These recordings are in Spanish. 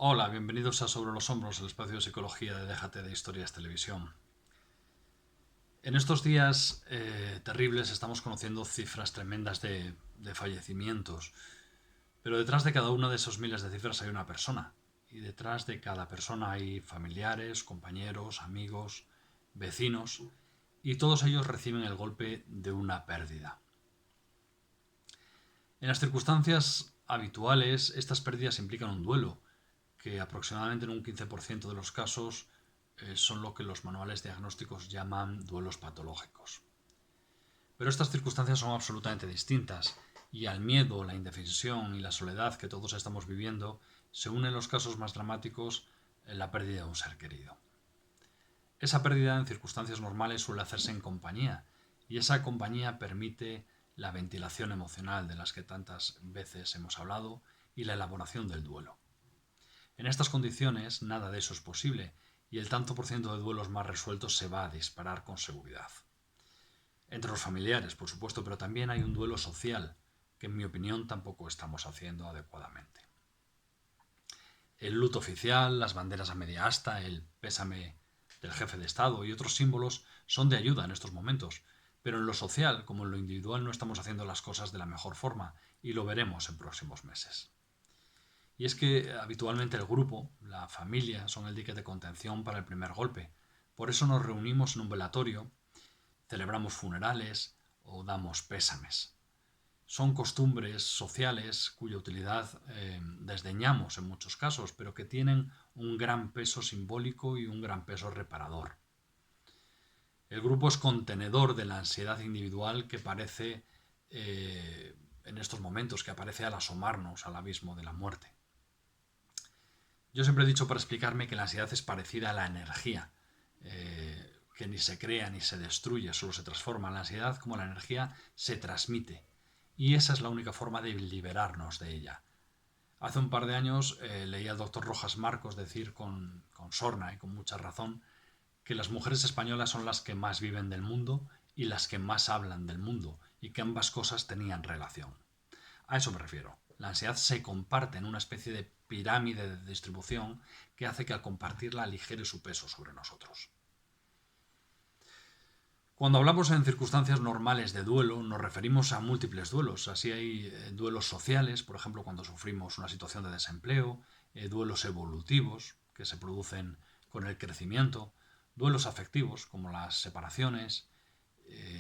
Hola, bienvenidos a Sobre los Hombros, el espacio de psicología de Déjate de Historias Televisión. En estos días terribles estamos conociendo cifras tremendas de fallecimientos, pero detrás de cada una de esos miles de cifras hay una persona, y detrás de cada persona hay familiares, compañeros, amigos, vecinos, y todos ellos reciben el golpe de una pérdida. En las circunstancias habituales, estas pérdidas implican un duelo, que aproximadamente en un 15% de los casos son lo que los manuales diagnósticos llaman duelos patológicos. Pero estas circunstancias son absolutamente distintas, y al miedo, la indefensión y la soledad que todos estamos viviendo se unen los casos más dramáticos en la pérdida de un ser querido. Esa pérdida en circunstancias normales suele hacerse en compañía, y esa compañía permite la ventilación emocional de las que tantas veces hemos hablado y la elaboración del duelo. En estas condiciones nada de eso es posible, y el tanto por ciento de duelos más resueltos se va a disparar con seguridad. Entre los familiares, por supuesto, pero también hay un duelo social, que en mi opinión tampoco estamos haciendo adecuadamente. El luto oficial, las banderas a media asta, el pésame del jefe de Estado y otros símbolos son de ayuda en estos momentos, pero en lo social como en lo individual no estamos haciendo las cosas de la mejor forma, y lo veremos en próximos meses. Y es que habitualmente el grupo, la familia, son el dique de contención para el primer golpe. Por eso nos reunimos en un velatorio, celebramos funerales o damos pésames. Son costumbres sociales cuya utilidad desdeñamos en muchos casos, pero que tienen un gran peso simbólico y un gran peso reparador. El grupo es contenedor de la ansiedad individual que parece en estos momentos, que aparece al asomarnos al abismo de la muerte. Yo siempre he dicho para explicarme que la ansiedad es parecida a la energía, que ni se crea ni se destruye, solo se transforma. La ansiedad, como la energía, se transmite, y esa es la única forma de liberarnos de ella. Hace un par de años leí al doctor Rojas Marcos decir con sorna y con mucha razón que las mujeres españolas son las que más viven del mundo y las que más hablan del mundo, y que ambas cosas tenían relación. A eso me refiero. La ansiedad se comparte en una especie de pirámide de distribución que hace que al compartirla aligere su peso sobre nosotros. Cuando hablamos en circunstancias normales de duelo, nos referimos a múltiples duelos. Así hay duelos sociales, por ejemplo, cuando sufrimos una situación de desempleo, duelos evolutivos, que se producen con el crecimiento, duelos afectivos, como las separaciones,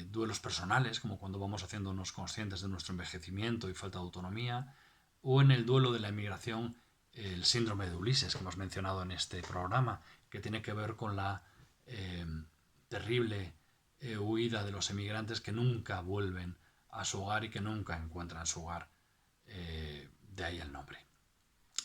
duelos personales, como cuando vamos haciéndonos conscientes de nuestro envejecimiento y falta de autonomía, o en el duelo de la emigración, el síndrome de Ulises, que hemos mencionado en este programa, que tiene que ver con la terrible huida de los emigrantes que nunca vuelven a su hogar y que nunca encuentran su hogar. De ahí el nombre.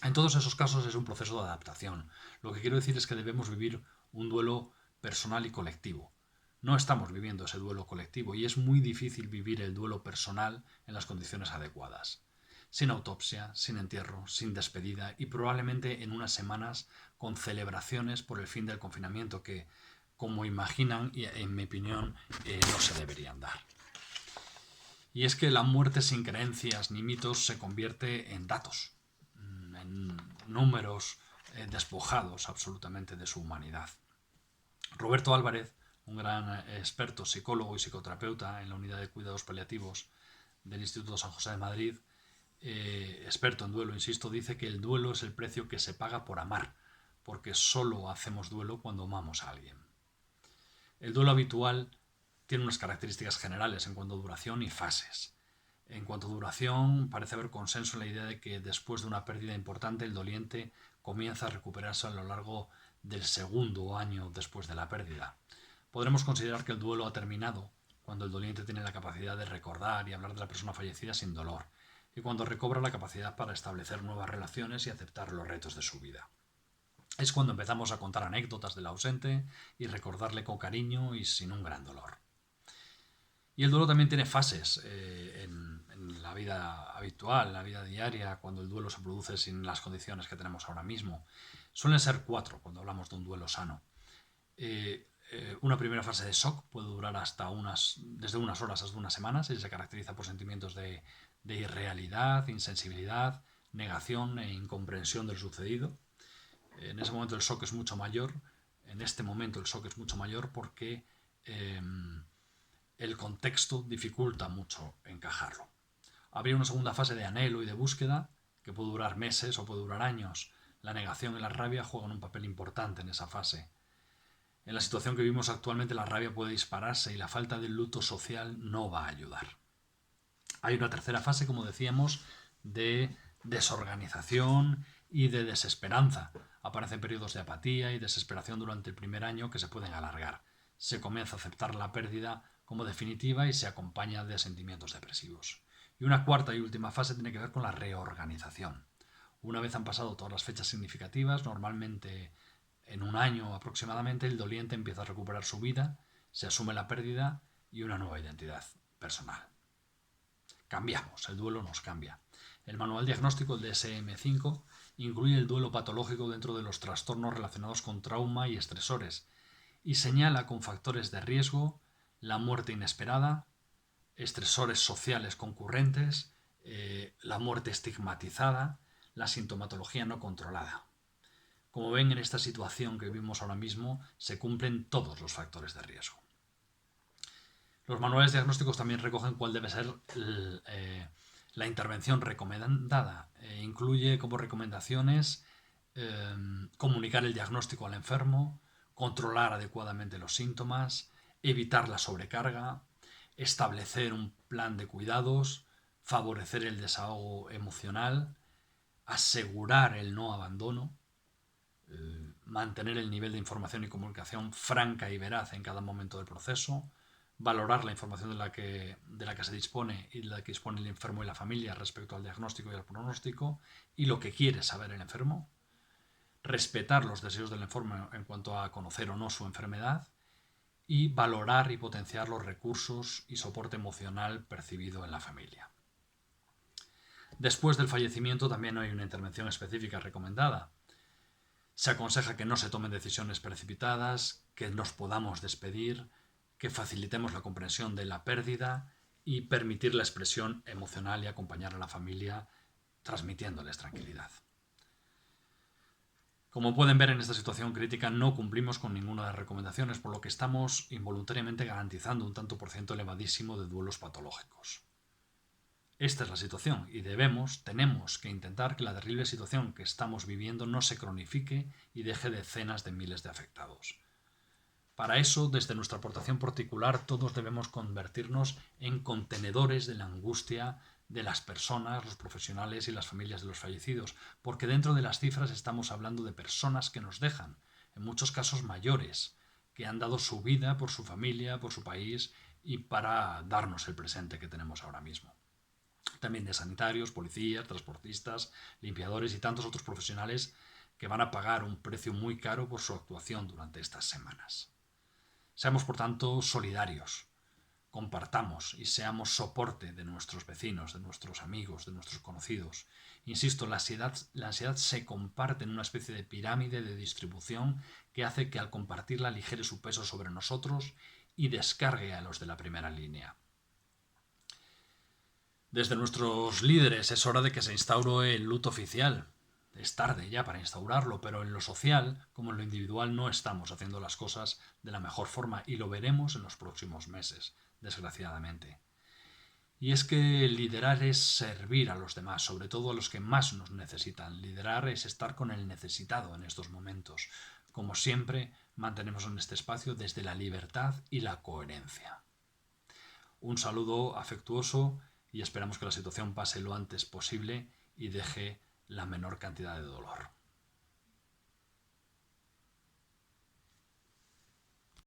En todos esos casos es un proceso de adaptación. Lo que quiero decir es que debemos vivir un duelo personal y colectivo. No estamos viviendo ese duelo colectivo, y es muy difícil vivir el duelo personal en las condiciones adecuadas. Sin autopsia, sin entierro, sin despedida, y probablemente en unas semanas con celebraciones por el fin del confinamiento que, como imaginan, y en mi opinión, no se deberían dar. Y es que la muerte sin creencias ni mitos se convierte en datos, en números despojados absolutamente de su humanidad. Roberto Álvarez, un gran experto psicólogo y psicoterapeuta en la unidad de cuidados paliativos del Instituto San José de Madrid, experto en duelo, insisto, dice que el duelo es el precio que se paga por amar, porque solo hacemos duelo cuando amamos a alguien. El duelo habitual tiene unas características generales en cuanto a duración y fases. En cuanto a duración, parece haber consenso en la idea de que después de una pérdida importante, el doliente comienza a recuperarse a lo largo del segundo año después de la pérdida. Podremos considerar que el duelo ha terminado cuando el doliente tiene la capacidad de recordar y hablar de la persona fallecida sin dolor, y cuando recobra la capacidad para establecer nuevas relaciones y aceptar los retos de su vida. Es cuando empezamos a contar anécdotas del ausente y recordarle con cariño y sin un gran dolor. Y el duelo también tiene fases en la vida habitual, en la vida diaria, cuando el duelo se produce sin las condiciones que tenemos ahora mismo. Suelen ser 4 cuando hablamos de un duelo sano. Una primera fase de shock puede durar desde unas horas hasta unas semanas, y se caracteriza por sentimientos de irrealidad, insensibilidad, negación e incomprensión del sucedido. En ese momento el shock es mucho mayor. En este momento el shock es mucho mayor porque el contexto dificulta mucho encajarlo. Habría una segunda fase de anhelo y de búsqueda que puede durar meses o puede durar años. La negación y la rabia juegan un papel importante en esa fase. En la situación que vivimos actualmente, la rabia puede dispararse y la falta de luto social no va a ayudar. Hay una tercera fase, como decíamos, de desorganización y de desesperanza. Aparecen periodos de apatía y desesperación durante el primer año que se pueden alargar. Se comienza a aceptar la pérdida como definitiva y se acompaña de sentimientos depresivos. Y una cuarta y última fase tiene que ver con la reorganización. Una vez han pasado todas las fechas significativas, normalmente en un año aproximadamente, el doliente empieza a recuperar su vida, se asume la pérdida y una nueva identidad personal. Cambiamos, el duelo nos cambia. El manual diagnóstico, el DSM-5, incluye el duelo patológico dentro de los trastornos relacionados con trauma y estresores y señala con factores de riesgo la muerte inesperada, estresores sociales concurrentes, la muerte estigmatizada, la sintomatología no controlada. Como ven, en esta situación que vivimos ahora mismo se cumplen todos los factores de riesgo. Los manuales diagnósticos también recogen cuál debe ser la intervención recomendada. Incluye como recomendaciones comunicar el diagnóstico al enfermo, controlar adecuadamente los síntomas, evitar la sobrecarga, establecer un plan de cuidados, favorecer el desahogo emocional, asegurar el no abandono, mantener el nivel de información y comunicación franca y veraz en cada momento del proceso, valorar la información de la que se dispone y de la que dispone el enfermo y la familia respecto al diagnóstico y al pronóstico y lo que quiere saber el enfermo, respetar los deseos del enfermo en cuanto a conocer o no su enfermedad y valorar y potenciar los recursos y soporte emocional percibido en la familia. Después del fallecimiento también hay una intervención específica recomendada. Se aconseja que no se tomen decisiones precipitadas, que nos podamos despedir, que facilitemos la comprensión de la pérdida y permitir la expresión emocional y acompañar a la familia transmitiéndoles tranquilidad. Como pueden ver, en esta situación crítica no cumplimos con ninguna de las recomendaciones, por lo que estamos involuntariamente garantizando un tanto por ciento elevadísimo de duelos patológicos. Esta es la situación y tenemos que intentar que la terrible situación que estamos viviendo no se cronifique y deje decenas de miles de afectados. Para eso, desde nuestra aportación particular, todos debemos convertirnos en contenedores de la angustia de las personas, los profesionales y las familias de los fallecidos, porque dentro de las cifras estamos hablando de personas que nos dejan, en muchos casos mayores, que han dado su vida por su familia, por su país y para darnos el presente que tenemos ahora mismo. También de sanitarios, policías, transportistas, limpiadores y tantos otros profesionales que van a pagar un precio muy caro por su actuación durante estas semanas. Seamos, por tanto, solidarios, compartamos y seamos soporte de nuestros vecinos, de nuestros amigos, de nuestros conocidos. Insisto, la ansiedad se comparte en una especie de pirámide de distribución que hace que al compartirla aligere su peso sobre nosotros y descargue a los de la primera línea. Desde nuestros líderes es hora de que se instaure el luto oficial. Es tarde ya para instaurarlo, pero en lo social como en lo individual no estamos haciendo las cosas de la mejor forma y lo veremos en los próximos meses, desgraciadamente. Y es que liderar es servir a los demás, sobre todo a los que más nos necesitan. Liderar es estar con el necesitado en estos momentos. Como siempre, mantenemos en este espacio desde la libertad y la coherencia. Un saludo afectuoso y esperamos que la situación pase lo antes posible y deje la menor cantidad de dolor.